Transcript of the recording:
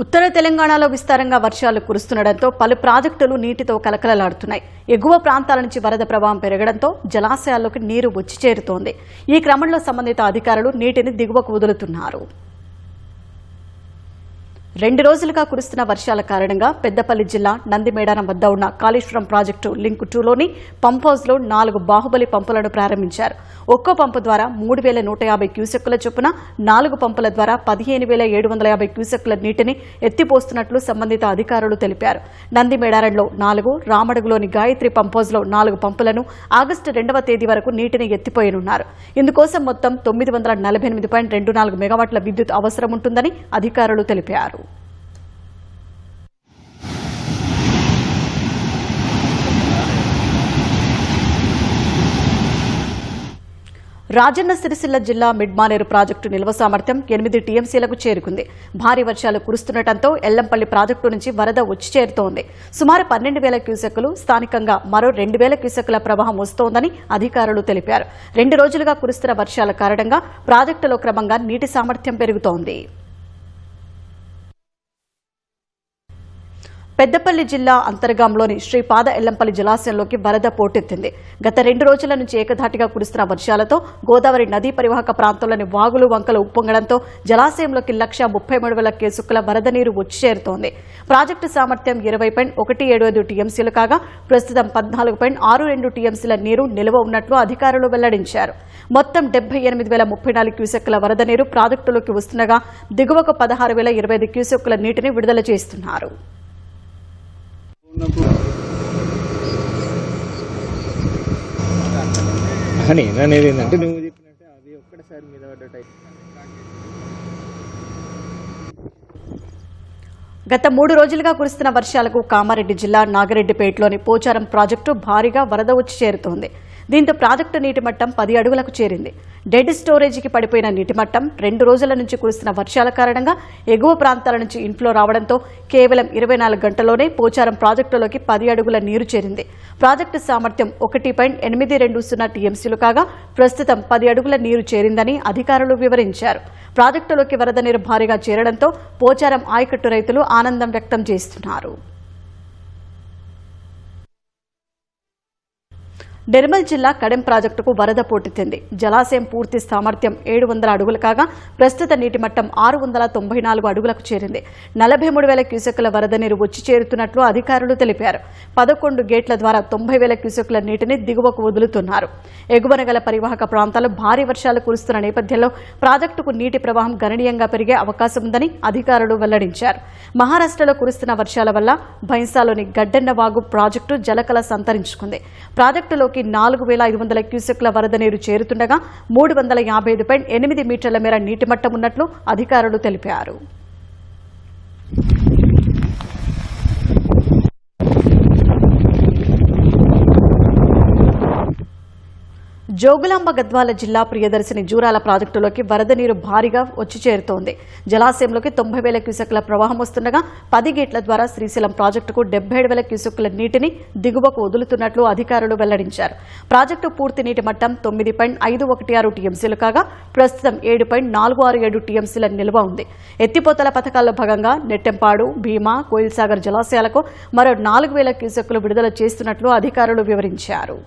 ఉత్తర తెలంగాణలో విస్తారంగా వర్షాలు కురుస్తుండటంతో పలు ప్రాజెక్టులు నీటితో కలకలలాడుతున్నాయి. ఎగువ ప్రాంతాల నుంచి వరద ప్రవాహం పెరగడంతో జలాశయాల్లోకి నీరు వచ్చి చేరుతోంది. ఈ క్రమంలో సంబంధిత అధికారులు నీటిని దిగువకు వదులుతున్నారు. 2 రోజులుగా కురుస్తున్న వర్షాల కారణంగా పెద్దపల్లి జిల్లా నందిమేడారం వద్ద ఉన్న కాళేశ్వరం ప్రాజెక్టు లింక్ 2లోని పంప్ హౌస్లో 4 బాహుబలి పంపులను ప్రారంభించారు. ఒక్కో పంపు ద్వారా 3150 క్యూసెక్కుల చొప్పున 4 పంపుల ద్వారా 15750 క్యూసెక్కుల నీటిని ఎత్తిపోస్తున్నట్లు సంబంధిత అధికారులు తెలిపారు. నందిమేడారంలో 4, రామడుగులోని గాయత్రి పంప్ హౌస్లో 4 పంపులను ఆగస్టు 2వ తేదీ వరకు నీటిని ఎత్తిపోయనున్నారు. ఇందుకోసం మొత్తం 948.24 మెగావాట్ల విద్యుత్ అవసరం ఉంటుందని అధికారులు తెలిపారు. రాజన్న సిరిసిల్ల జిల్లా మిడ్మానేరు ప్రాజెక్టు నిల్వ సామర్థ్యం 8 టీఎంసీలకు చేరుకుంది. భారీ వర్షాలు కురుస్తుండటంతో ఎల్లంపల్లి ప్రాజెక్టు నుంచి వరద వచ్చి చేరుతోంది. సుమారు 12,000 క్యూసెక్కులు, స్థానికంగా మరో 2,000 క్యూసెక్కుల ప్రవాహం వస్తోందని అధికారులు తెలిపారు. 2 రోజులుగా కురుస్తున్న వర్షాల కారణంగా ప్రాజెక్టులో క్రమంగా నీటి సామర్థ్యం పెరుగుతోంది. పెద్దపల్లి జిల్లా అంతర్గాంలోని శ్రీపాద ఎల్లంపల్లి జలాశయంలోకి వరద పోటెత్తింది. గత 2 రోజుల నుంచి ఏకధాటిగా కురుస్తున్న వర్షాలతో గోదావరి నదీ పరివాహక ప్రాంతంలోని వాగులు వంకలు ఉప్పొంగడంతో జలాశయంలోకి 1,33,000 క్యూసెక్కుల వరద నీరు వచ్చి చేరుతోంది. ప్రాజెక్టు సామర్థ్యం 20.175 టీఎంసీలు కాగా ప్రస్తుతం 14.62 టీఎంసీల నీరు నిల్వ ఉన్నట్లు అధికారులు వెల్లడించారు. మొత్తం 78,034 క్యూసెక్కుల వరద నీరు ప్రాజెక్టులోకి వస్తుండగా దిగువకు 16,025 క్యూసెక్కుల నీటిని విడుదల చేస్తున్నారు. గత 3 రోజులుగా కురుస్తున్న వర్షాలకు కామారెడ్డి జిల్లా నాగిరెడ్డిపేటలోని పోచారం ప్రాజెక్టు భారీగా వరద వచ్చి చేరుతోంది. దీంతో ప్రాజెక్టు నీటి మట్టం 10 అడుగులకు చేరింది. డెడ్ స్టోరేజీకి పడిపోయిన నీటి మట్టం 2 రోజుల నుంచి కురుస్తున్న వర్షాల కారణంగా ఎగువ ప్రాంతాల నుంచి ఇన్ఫ్లో రావడంతో కేవలం 24 గంటల్లోనే పోచారం ప్రాజెక్టులోకి 10 అడుగుల నీరు చేరింది. ప్రాజెక్టు సామర్థ్యం 1.820 టీఎంసీలు కాగా ప్రస్తుతం 10 అడుగుల నీరు చేరిందని అధికారులు వివరించారు. ప్రాజెక్టులోకి వరద నీరు భారీగా చేరడంతో పోచారం ఆయకట్టు రైతులు ఆనందం వ్యక్తం చేస్తున్నారు. నిర్మల్ జిల్లా కడెం ప్రాజెక్టుకు వరద పోటెత్తింది. జలాశయం పూర్తి సామర్థ్యం 700 అడుగులు కాగా ప్రస్తుత నీటి మట్టం 694 అడుగులకు చేరింది. 43,000 క్యూసెక్కుల వరద నీరు వచ్చి చేరుతున్నట్లు అధికారులు తెలిపారు. 11 గేట్ల ద్వారా 90,000 క్యూసెక్కుల నీటిని దిగువకు వదులుతున్నారు. ఎగువన గల పరివాహక ప్రాంతాలు భారీ వర్షాలు కురుస్తున్న నేపథ్యంలో ప్రాజెక్టుకు నీటి ప్రవాహం గణనీయంగా పెరిగే అవకాశం ఉందని అధికారులు వెల్లడించారు. మహారాష్ట్రలో కురుస్తున్న వర్షాల వల్ల భైంసాలోని గడ్డెన్న వాగు ప్రాజెక్టు జలకళ సంతరించుకుంది. ప్రాజెక్టులోకి 4,500 క్యూసెక్ల వరద నీరు చేరుతుండగా 355.8 మీటర్ల మేర నీటి మట్టం ఉన్నట్లు అధికారులు తెలిపారు. జోగులాంబ గద్వాల జిల్లా ప్రియదర్శిని జూరాల ప్రాజెక్టులోకి వరద నీరు భారీగా వచ్చి చేరుతోంది. జలాశయంలోకి 90,000 క్యూసెక్ల ప్రవాహం వస్తుండగా 10 గేట్ల ద్వారా శ్రీశైలం ప్రాజెక్టుకు 77,000 క్యూసెక్ల నీటిని దిగువకు వదులుతున్నట్లు అధికారులు వెల్లడించారు. ప్రాజెక్టు పూర్తి నీటి మట్టం 9.516 టీఎంసీలు కాగా ప్రస్తుతం 7.467 టీఎంసీల నిల్వ ఉంది. ఎత్తిపోతల పథకాల్లో భాగంగా నెట్టెంపాడు, భీమా, కోయిల్సాగర్ జలాశయాలకు మరో 4,000 క్యూసెక్లు విడుదల చేస్తున్నట్లు అధికారులు వివరించారు.